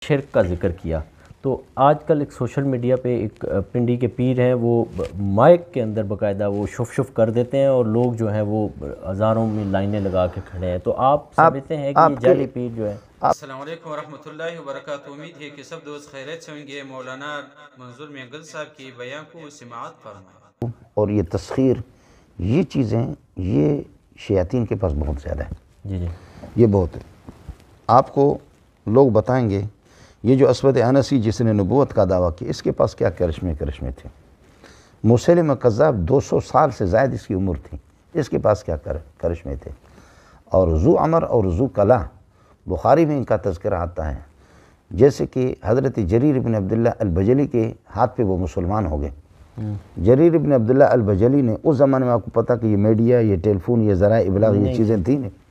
شرک کا ذکر کیا، تو آج کل ایک سوشل میڈیا پہ ایک پنڈی کے پیر ہیں، وہ مائک کے اندر باقاعدہ وہ شف کر دیتے ہیں اور لوگ جو ہیں وہ ہزاروں میں لائنیں لگا کے کھڑے ہیں، تو آپ سمجھتے ہیں کہ یہ جعلی پیر جو ہے؟ السلام علیکم ورحمۃ اللہ وبرکاتہ۔ امید ہے کہ سب دوست خیریت سے ہوں گے۔ مولانا منظور مینگل صاحب کی بیان کو سماعت فرمائیں۔ اور یہ تسخیر، یہ چیزیں، یہ شیاطین کے پاس بہت زیادہ ہے، جی جی، یہ بہت ہے۔ آپ کو لوگ بتائیں گے یہ جو اسود انسی جس نے نبوت کا دعویٰ کیا، اس کے پاس کیا کرشمے تھے۔ مسیلمہ کذاب 200 سال سے زائد اس کی عمر تھی، اس کے پاس کیا کرشمے تھے۔ اور ذو عمر اور ذو کلا، بخاری میں ان کا تذکرہ آتا ہے، جیسے کہ حضرت جریر بن عبداللہ البجلی کے ہاتھ پہ وہ مسلمان ہو گئے۔ جریر بن عبداللہ البجلی نے اس زمانے میں، آپ کو پتہ کہ یہ میڈیا، یہ ٹیلی فون، یہ ذرائع ابلاغ، یہ چیزیں تھیں نہیں،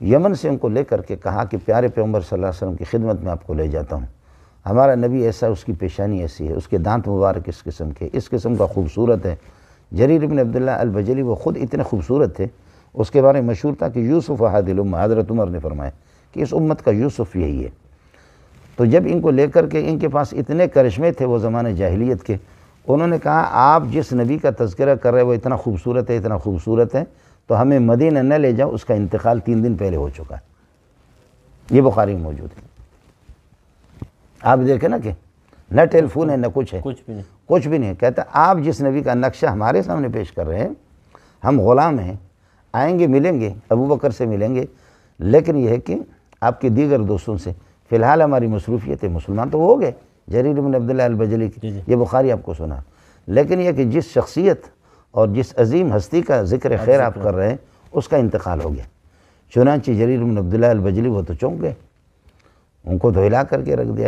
یمن سے ان کو لے کر کے کہا کہ پیارے پیغمبر صلی اللہ علیہ وسلم کی خدمت میں آپ کو لے جاتا ہوں، ہمارا نبی ایسا، اس کی پیشانی ایسی ہے، اس کے دانت مبارک اس قسم کے، اس قسم کا خوبصورت ہے۔ جریر بن عبداللہ البجلی وہ خود اتنے خوبصورت تھے، اس کے بارے میں مشہور تھا کہ یوسف احد الامہ، حضرت عمر نے فرمایا کہ اس امت کا یوسف یہی ہے۔ تو جب ان کو لے کر کے، ان کے پاس اتنے کرشمے تھے وہ زمانے جاہلیت کے، انہوں نے کہا آپ جس نبی کا تذکرہ کر رہے وہ اتنا خوبصورت ہے، اتنا خوبصورت ہے، تو ہمیں مدینہ نہ لے جاؤ، اس کا انتقال 3 دن پہلے ہو چکا ہے۔ یہ بخاری میں موجود ہے۔ آپ دیکھیں نا کہ نہ ٹیلی فون ہے، نہ کچھ ہے، کچھ بھی نہیں۔ کہتا آپ جس نبی کا نقشہ ہمارے سامنے پیش کر رہے ہیں، ہم غلام ہیں، آئیں گے، ملیں گے، ابو بکر سے ملیں گے، لیکن یہ ہے کہ آپ کے دیگر دوستوں سے فی الحال ہماری مصروفیت ہے، مسلمان تو ہو گئے جریر بن عبداللہ البجلی کی، یہ بخاری آپ کو سنا۔ لیکن یہ کہ جس شخصیت اور جس عظیم ہستی کا ذکر خیر آپ کر رہے ہیں، اس کا انتقال ہو گیا۔ چنانچہ جریر بن عبداللہ البجلی وہ تو چونک گئے، ان کو تو ہلا کر کے رکھ دیا۔